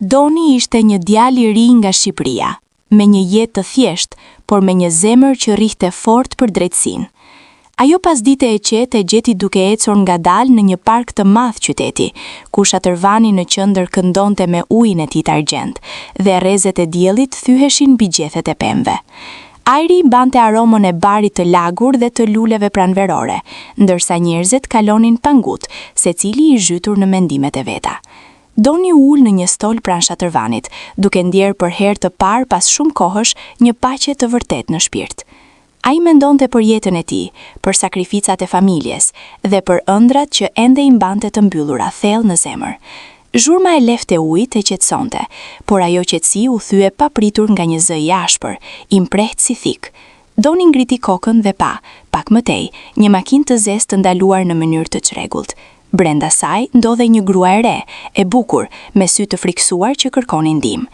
Doni ishte një djalë i ri nga Shqipëria, me një jetë të thjeshtë, por me një zemër që rrihte fort për drejtësinë. Ajo pas dite e qetë e gjeti duke ecur ngadalë në një park të madh qyteti, ku Shatërvani në qendër këndonte me ujin e tij të argjend, dhe rrezet e diellit thyheshin mbi gjethet e pemëve. Ajri bante aromën e barit të lagur dhe të luleve pranverore, ndërsa njerëzit kalonin pangut, secili i zhytur në mendimet e veta. Doni u ul në një stol pranë Shatërvanit, duke ndjerë për herë të parë pas shumë kohësh një paqe të vërtet në shpirt. Ai mendonte për jetën e tij, për sakrificat e familjes dhe për ëndrat që ende i mbante të mbyllura thellë në zemër. Zhurma e leftë e ujit e qetësonte, por ajo qetësi u thye papritur nga një zë i ashpër, i mprehtë si thik. Doni ngriti kokën dhe pa, pak më tej, një makinë të zezë të ndaluar në mënyrë të çrregullt. Brenda saj ndodhej një grua e re, e bukur, me sy të friksuar që kërkonin ndihmë.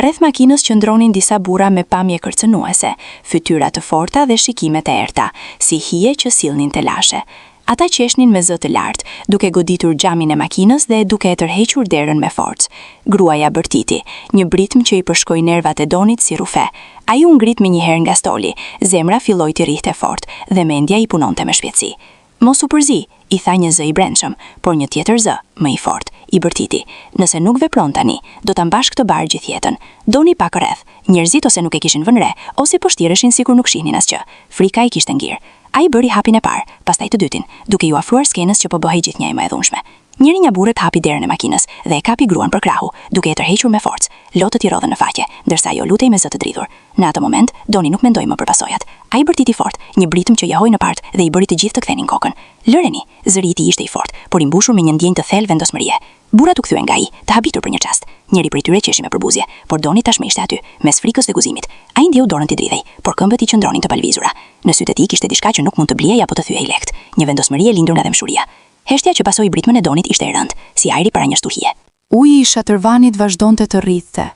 Rreth makinës qëndronin disa burra me pamje kërcënuese, fytyra të forta dhe shikime të errta, si hije që sillnin telashe. Ata qeshnin me zë të lartë, duke goditur xhamin e makinës dhe duke e tërhequr derën me forcë. Gruaja bërtiti, një britm që i përshkoi nervat e Donit si rufe. Ai u ngrit menjëherë nga stoli, zemra filloi të rrihte fort dhe mendja i punonte me shpejtësi. Mos u përzi, i tha një zë i brendshëm, por një tjetër zë, më i fort, i bërtiti. Nëse nuk vepron tani, do ta mbash këtë bar gjithë jetën. Doni pak rreth. Njerëzit ose nuk e kishin vënë re, ose po shtireshin sikur nuk shihnin asgjë. Frika i kishte ngirë. Ai bëri hapin e parë, pastaj të dytin, duke ju afruar skenës që po bëhej gjithnjë më e dhunshme. Njëri nga burrat hapi derën e makinës dhe e kapi gruan për krahu, duke e tërhequr me forcë. Lotët i rodhen në faqe, ndërsa ajo lutej me zë të dridhur. Në atë moment, Doni nuk mendoi më për pasojat. Ai bërtiti fort, një britëm që jahoi në part dhe i bëri të gjithë të kthenin kokën. Lëreni, zëri i tij ishte i fortë, por i mbushur me një ndjenjë të thellë vendosmërie. Burrat u kthyen nga ai, të habitur për një çast. Njëri prej tyre qeshi me përbuzje, por Doni tashmë ishte aty, mes frikës dhe guzimit. Ai ndjeu dorën t'i dridhej, por këmbët i qëndronin të palvizura. Në sytë e tij kishte diçka që nuk mund të bliej apo të thyej lehtë, një vendosmëri e lindur nga dëmshuria. Heshtja që pasoi britmën e Donit ishte e rëndë, si ajri para një shtuhie. Uji i Shatërvanit vazhdonte të rrithte,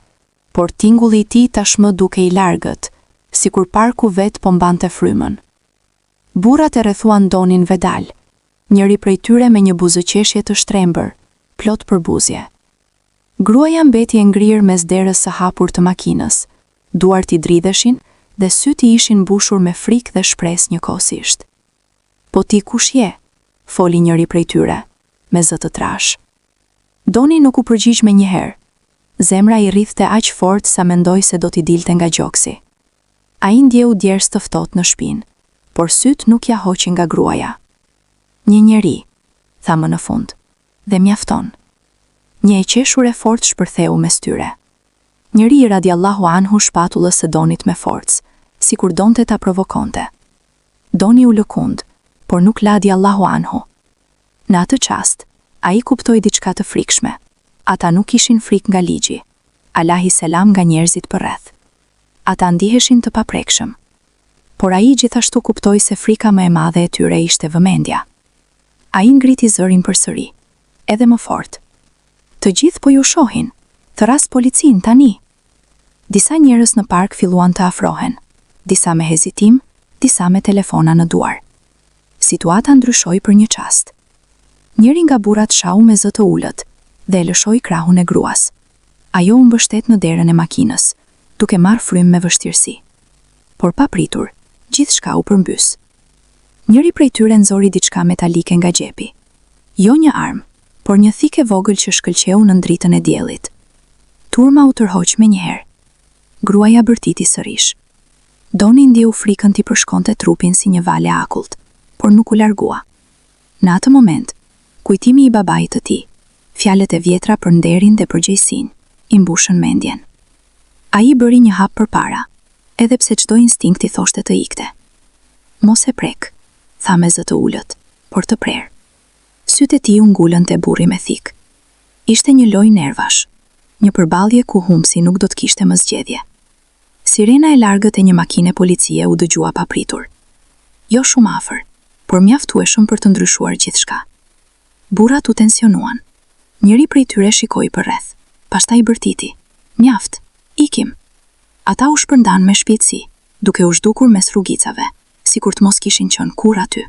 por tingulli i tij tashmë duke i largët, sikur parku vet po mbante frymën. Burrat e rrethuan Donin vedal, njëri prej tyre me një buzëqeshje të shtrembër, plot përbuzje. Gruaja mbeti e ngrirë mes derës së hapur të makinës, duart i dridheshin dhe syt i ishin mbushur me frikë dhe shpresë njëkohësisht. Po ti kush je? Foli njëri prej tyre, me zë të trash. Doni nuk u përgjigj menjëherë. Zemra i rrithte aq fort sa mendoi se do t'i dilte nga gjoksi. Ai ndjeu djerës të ftohtë në shpinë, por syt nuk ja hoqi nga gruaja. Një njeri, tha më në fund, dhe mjafton. Një e qeshur e fort shpërtheu mes tyre. Njeri radiallahu anhu shpatullës së Donit me forcë, sikur donte ta provokonte. Doni u lëkund, por nuk ladi Allahu anhu. Në atë çast, ai kuptoi diçka të frikshme. Ata nuk ishin frik nga ligji. Alahi selam nga njerëzit përreth. Ata ndiheshin të paprekshëm. Por ai gjithashtu kuptoi se frika më e madhe e tyre ishte vëmendja. Ai ngriti zërin përsëri, edhe më fort. Të gjithë po ju shohin, thras policin tani. Disa njerëz në park filluan të afrohen, disa me hezitim, disa me telefona në duar. Situata ndryshoi për një çast. Njëri nga burrat shau me zë të ulët dhe e lëshoi krahun e gruas. Ajo u mbështet në derën e makinës, duke marrë frymë me vështirësi. Por pa pritur, gjithçka u përmbys. Njëri prej tyre nxori diçka metalike nga xhepi. Jo një armë, por një thikë e vogël që shkëlqeu në dritën e diellit. Turma u tërhoq menjëherë. Gruaja bërtiti sërish. Doni ndjeu frikën t'i përshkonte trupin si një vale akullt, por nuk u largua. Në atë moment, kujtimi i babait të tij, fjalët e vjetra për nderin dhe përgjegjësinë, i mbushën mendjen. Ai bëri një hap përpara, edhe pse çdo instinkt i thoshte të ikte. Mos e prek, tha me zë të ulët, por të prerë. Sytë e tij u ngulën te burri me thik. Ishte një lojë nervash, një përballje ku humbsi nuk do të kishte më zgjedhje. Sirena e largët e një makine policie u dëgjua papritur. Jo shumë afër, por mjaftueshëm për të ndryshuar gjithçka. Burrat u tensionuan. Njëri prej tyre shikoi përreth, pastaj bërtiti. Mjaft, ikim. Ata u shpërndan me shpejtësi, duke u zhdukur mes rrugicave, sikur të mos kishin qenë kurrë aty.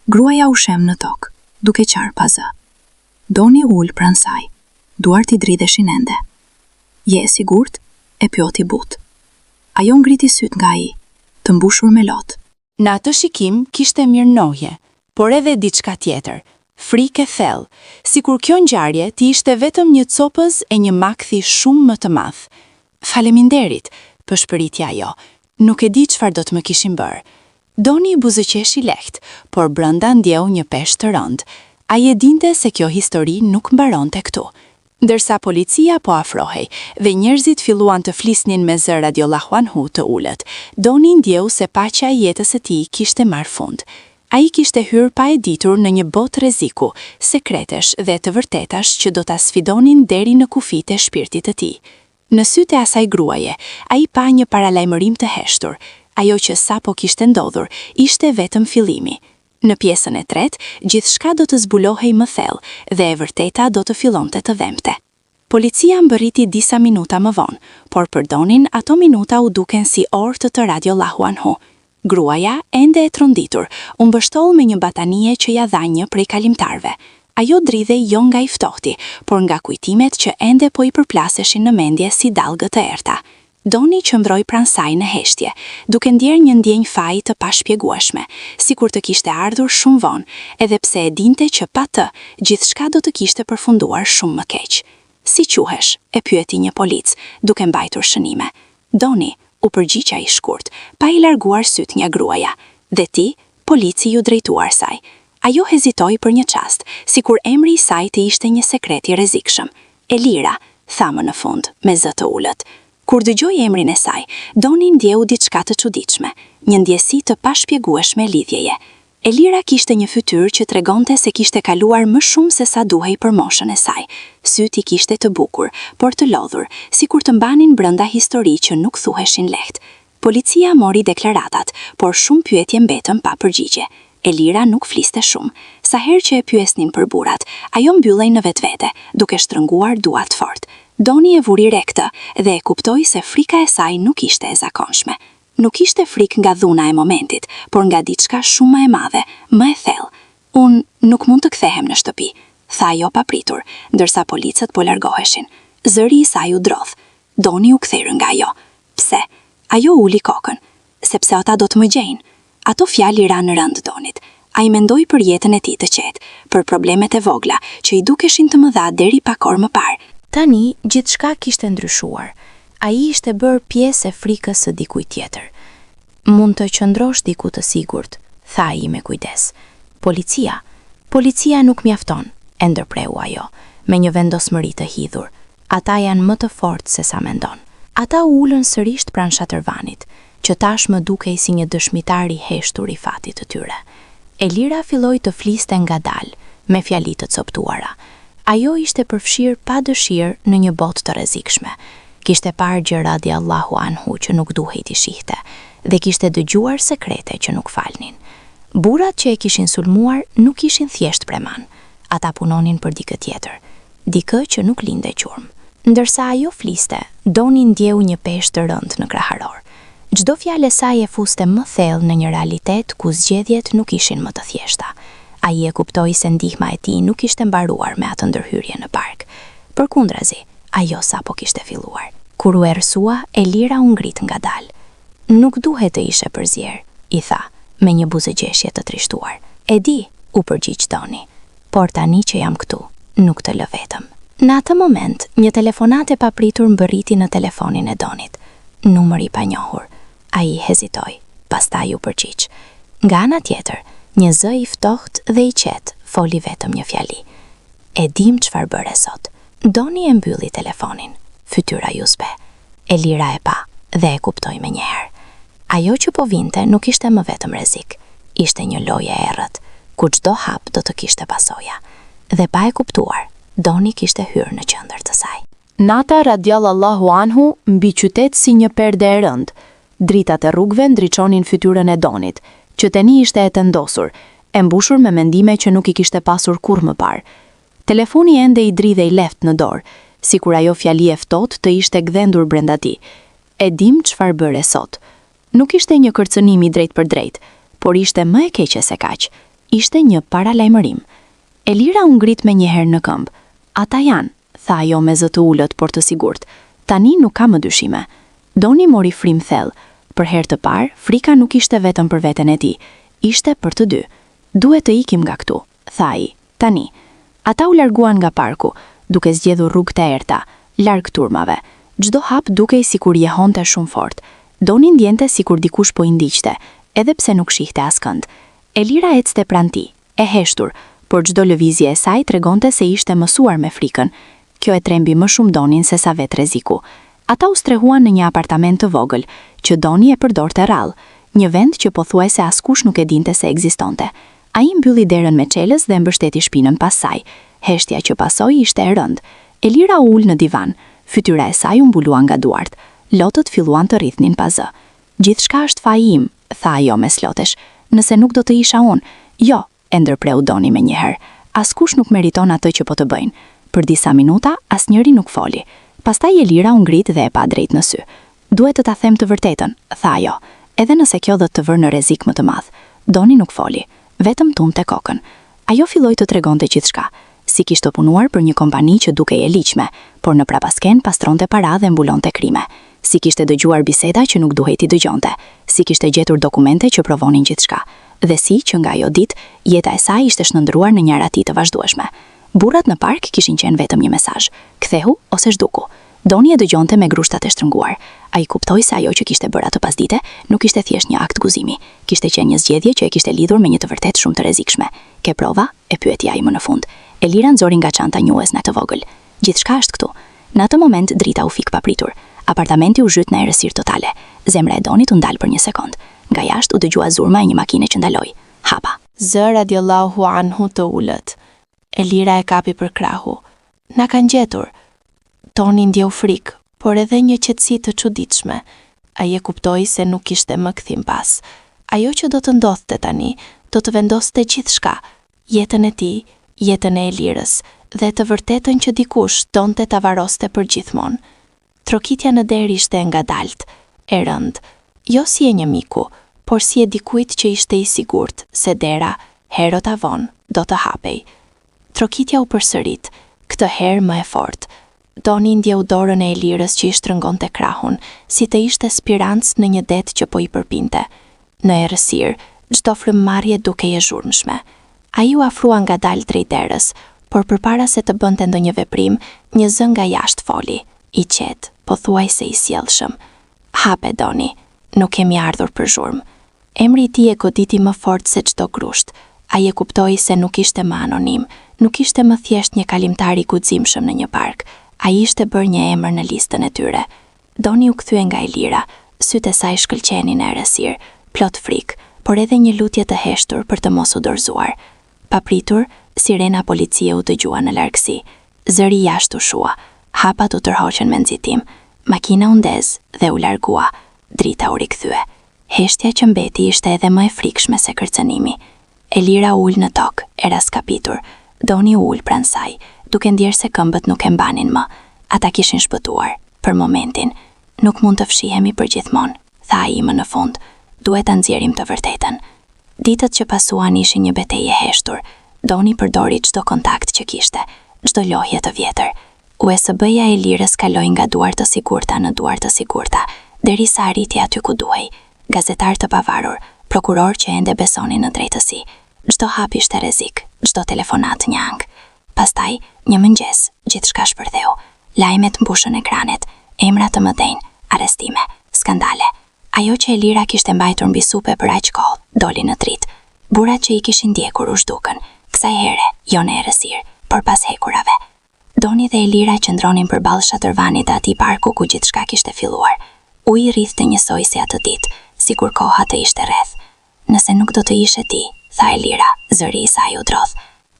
Gruaja u shem në tokë, duke qarë pa zë. Doni ul pranë saj, duart i dridheshin ende. Je e sigurt? E pyeti But. Ajo ngriti syt nga ai, të mbushur me lot. Në atë shikim kishte mirënjohje, por edhe diçka tjetër, frikë e thellë, sikur kjo ngjarje ti ishte vetëm një copëz e një makthi shumë më të madh. Faleminderit, përshpëriti ajo. Nuk e di çfarë do të më kishin bërë. Doni i buzëqeshi lehtë, por brenda ndjeu një peshë të rëndë. Ai e dinte se kjo histori nuk mbaronte këtu. Ndërsa policia po afrohej dhe njerëzit filluan të flisnin me zë radiollahu të ulët, Doni ndjeu se paqja e jetës së tij kishte marrë fund. Ai kishte hyrë pa e ditur në një botë rreziku, sekretesh dhe të vërtetash që do ta sfidonin deri në kufijtë e shpirtit të tij. Në sytë e asaj gruaje, ai pa një paralajmërim të heshtur. Ajo që sapo kishte ndodhur ishte vetëm fillimi. Në pjesën e tretë, gjithçka do të zbulohej më thellë dhe e vërteta do të fillonte të dhemte. Policia mbërriti disa minuta më vonë, por për Donin ato minuta u duken si orë të radiollahu. Gruaja, ende e tronditur, u mbështoll me një batanie që ja dha një prej kalimtarve. Ajo dridhej jo nga i ftohti, por nga kujtimet që ende po i përplaseshin në mendje si dallgë të errta. Doni qëndroi pranë saj në heshtje, duke ndjerë një ndjenjë faji të pashpjegueshme, sikur të kishte ardhur shumë vonë, edhe pse e dinte që pa të, gjithçka do të kishte përfunduar shumë më keq. Si quhesh? E pyeti një polic, duke mbajtur shënime. Doni, u përgjigja i shkurt, pa i larguar syt nga gruaja. Dhe ti? Polici ju drejtuar saj. Ajo hezitoi për një çast, sikur emri i saj të ishte një sekret i rrezikshëm. Elira, tha më në fund, me zë të ulët. Kur dëgjoi emrin e saj, Doni ndjeu diçka të çuditshme, një ndjesi të pashpjegueshme lidhjeje. Elira kishte një fytyrë që tregonte se kishte kaluar më shumë se sa duhej për moshën e saj. Syti kishte të bukur, por të lodhur, sikur të mbanin brenda histori që nuk thuheshin lehtë. Policia mori deklaratat, por shumë pyetje mbetën pa përgjigje. Elira nuk fliste shumë. Sa herë që e pyesnin për burrat, ajo mbyllej në vetvete, duke shtrënguar duart fort. Doni e vuri re këtë dhe e kuptoi se frika e saj nuk ishte e zakonshme. Nuk ishte frikë nga dhuna e momentit, por nga diçka shumë më e madhe, më e thellë. Unë nuk mund të kthehem në shtëpi, tha ajo papritur, ndërsa policët po largoheshin. Zëri i saj u drodh. Doni u ktheu nga ajo. Pse? Ajo uli kokën. Sepse ata do të më gjejnë. Ato fjalë i ranë rënd Donit. Ai mendoi për jetën e tij të qetë, për problemet e vogla që i dukeshin të mëdha deri pak orë më parë. Tani, gjithçka kishte ndryshuar. Ai ishte bërë pjesë e frikës së dikujt tjetër. Mund të qëndrosh diku të sigurt, tha ai me kujdes. Policia nuk mjafton, e ndërpreu ajo, me një vendosmëri të hidhur. Ata janë më të fortë se sa mendon. Ata u ulën sërish pranë shatërvanit, që tashmë dukej si një dëshmitar i heshtur i fatit të tyre. Elira filloi të fliste ngadalë, me fjali të coptuara. Ajo ishte përfshirë pa dëshirë në një botë të rrezikshme. Kishte parë gjë radiallahu anhu që nuk duhej t'i shihte, dhe kishte dëgjuar sekrete që nuk falnin. Burrat që e kishin sulmuar nuk ishin thjesht preman. Ata punonin për dikë tjetër, dikë që nuk lindej qurm. Ndërsa ajo fliste, Doni ndjeu një peshë të rëndë në kraharor. Çdo fjalë e saj e fuste më thellë në një realitet ku zgjedhjet nuk ishin më të thjeshta. Ai e kuptoi se ndihma e tij nuk ishte mbaruar me atë ndërhyrje në park. Përkundrazi, ajo sapo kishte filluar. Kur u errësua, Elira u ngrit ngadalë. Nuk duhet të ishe përzier, i tha, me një buzëgjeshje të trishtuar. E di, u përgjigj Doni, por tani që jam këtu, nuk të lë vetëm. Në atë moment, një telefonat e papritur mbërriti në telefonin e Donit. Numër i panjohur. Ai hezitoi, pastaj u përgjigj. Nga ana tjetër, një zë i ftohtë dhe i qetë foli vetëm një fjali. E dim çfarë bëre sot. Doni e mbylli telefonin. Fytyra ju zbe. Elira e pa dhe e kuptoi menjëherë. Ajo që po vinte nuk ishte më vetëm rrezik. Ishte një lojë e errët, ku çdo hap do të kishte pasoja. Dhe pa e kuptuar, Doni kishte hyrë në qendër të saj. Nata radiallahu anhu mbi qytet si një perde e rëndë. Dritat e rrugëve ndriçonin fytyrën e Donit, që tani ishte e tëndosur, e mbushur me mendime që nuk i kishte pasur kurrë më parë. Telefoni ende i dridhej lehtë në dorë, sikur ajo fjali e ftohtë të ishte gdhendur brenda tij. E dim çfarë bëre sot. Nuk ishte një kërcënim i drejt për drejt, por ishte më e keqe se kaq. Ishte një paralajmërim. Elira u ngrit menjëherë në këmbë. Ata janë, tha ajo me zë të ulët por të sigurt. Tani nuk ka më dyshime. Doni mori frim thellë. Për herë të parë, frika nuk ishte vetëm për veten e tij, ishte për të dy. Duhet të ikim nga këtu, tha ai. Tani. Ata u larguan nga parku, duke zgjedhur rrugë të errta, larg turmave. Çdo hap dukej sikur jehonte shumë fort. Doni ndjente sikur dikush po i ndiqte, edhe pse nuk shihte askënd. Elira ecte pranë tij, e heshtur, por çdo lëvizje e saj tregonte se ishte mësuar me frikën. Kjo e trembi më shumë Donin se sa vetë rreziku. Ata u strehuan në një apartament të vogël, që Doni e përdorte rrallë, një vend që pothuajse askush nuk e dinte se ekzistonte. Ai mbylli derën me çelës dhe mbështeti shpinën pas saj. Heshtja që pasoi ishte e rëndë. Elira u ul në divan, fytyra e saj u mbulua nga duart. Lotët filluan të rrithnin pa zë. Gjithçka është faji im, tha ajo me slotesh. Nëse nuk do të isha unë. Jo, e ndërpreu Doni menjëherë. Askush nuk meriton atë që po të bëjnë. Për disa minuta asnjëri nuk foli. Pastaj Elira u ngrit dhe e pa drejt në sy. Duhet të ta them të vërtetën, tha ajo, edhe nëse kjo do të vërë në rrezik më të madh. Doni nuk foli, vetëm tumte kokën. Ajo filloi të tregonte gjithçka, si kishte punuar për një kompani që dukej e ligjshme, por në prapasken pastronte para dhe mbulonte krime. Si kishte dëgjuar biseda që nuk duhej t'i dëgjonte, si kishte gjetur dokumente që provonin gjithçka, dhe si që nga ajo ditë jeta e saj ishte shndërruar në një rati të vazhdueshme. Burrat në park kishin qenë vetëm një mesazh: kthehu ose zhduku. Doni e dëgjonte me grushtat e shtrënguar. Ai kuptoi se ajo që kishte bërë atë pasdite nuk ishte thjesht një akt gëzimi, kishte qenë një zgjedhje që e kishte lidhur me një të vërtet shumë të rrezikshme. Ke prova? E pyeti ai më në fund. Elira nxori nga çanta njuesne të vogël. Gjithçka është këtu. Në atë moment drita u fik papritur. Apartamenti u zhyt në errësirë totale. Zemra e Donit u ndal për një sekond. Nga jashtë u dëgjua zurma e një makine që ndaloi. Hapa. Zë radiallahu anhu të ullët. Elira e kapi për krahu. Na kanë gjetur. Toni ndjeu frikë, por edhe një qetësi të çuditshme. Ai e kuptoi se nuk kishte më kthim pas. Ajo që do të ndodhte tani, do të vendoste gjithçka, jetën e tij, jetën e Elirës, dhe të vërtetën që dikush donte ta varoste përgjithmonë. Trokitja në derë ishte ngadalt, e rënd, jo si e një miku, por si e dikujt që ishte i sigurt se dera, herët avon, do të hapej. Trokitja u përsërit, këtë herë më e fortë. Doni ndjeu dorën e Elirës që i shtrëngonte krahun, si të ishte spirancë në një det që po i përpinte. Në errësirë, çdo frymëmarrje dukej e zhurmshme. Ai u afrua ngadalë drejt derës, por përpara se të bënte ndonjë veprim, një zë nga jashtë foli, i qetë, pothuajse i sjellshëm. Hape Doni, nuk kemi ardhur për zhurmë. Emri i tij e goditi më fort se çdo grusht. Ai e kuptoi se nuk ishte më anonim, nuk ishte më thjesht një kalimtar i guximshëm në një park. Ai ishte bërë një emër në listën e tyre. Doni u kthye nga Elira, sytë e saj shkëlqenin në errësirë, plot frikë, por edhe një lutje të heshtur për të mos u dorëzuar. Papritur, sirena policie u dëgjua në largësi. Zëri jashtë u shua, hapat u tërhoqën me nxitim. Makina u ndez dhe u largua. Drita u rikthye. Heshtja që mbeti ishte edhe më e frikshme se kërcënimi. Elira ul në tokë, e raskapitur. Doni ul pranë saj, duke ndjerë se këmbët nuk e mbanin më. Ata kishin shpëtuar, për momentin. Nuk mund të fshihemi për gjithmonë, tha ai më në fund. Duhet ta nxjerrim të vërtetën. Ditët që pasuan ishin një betejë e heshtur. Doni përdori çdo kontakt që kishte, çdo lojë të vjetër. USB-ja e Elirës kaloi nga duar të sigurta në duar të sigurta, derisa arriti aty ku duhej. Gazetar të pavarur, prokuror që ende besonin në drejtësi. Çdo hap ishte rrezik, çdo telefonat një ankth. Pastaj, një mëngjes, gjithçka shpërtheu. Lajmet mbushën ekranet, emra të mëdhenj, arrestime, skandale. Ajo që Elira kishte mbajtur mbi supe për aq kohë, doli në dritë. Burrat që i kishin ndjekur u zhdukën, kësaj here, jo në errësirë, por pas hekurave. Doni dhe Elira qëndronin përballë shatërvanit të atij parku ku gjithçka kishte filluar. Uji rrithte njësoj si atë ditë, sikur koha të ishte rreth. Nëse nuk do të ishe ti, tha Elira, zëri i saj u drodh.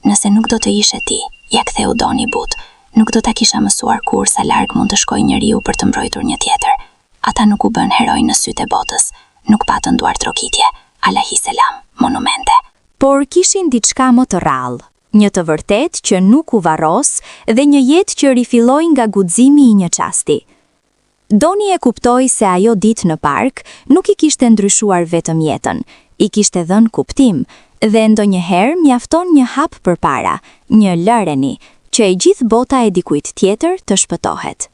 Nëse nuk do të ishe ti, ja ktheu Doni but. Nuk do ta kisha mësuar kur sa larg mund të shkojë njeriu për të mbrojtur një tjetër. Ata nuk u bën heroj në sytë e botës, nuk patën duar trokitje, alahi selam, monumente. Por kishin diçka më të rrallë, një të vërtet që nuk u varros dhe një jetë që rifilloi nga guximi i një çasti. Doni e kuptoi se ajo ditë në park nuk i kishte ndryshuar vetëm jetën, i kishte dhënë kuptim, dhe ndonjëherë mjafton një hap përpara, një lëreni, që e gjithë bota e dikujt tjetër të shpëtohet.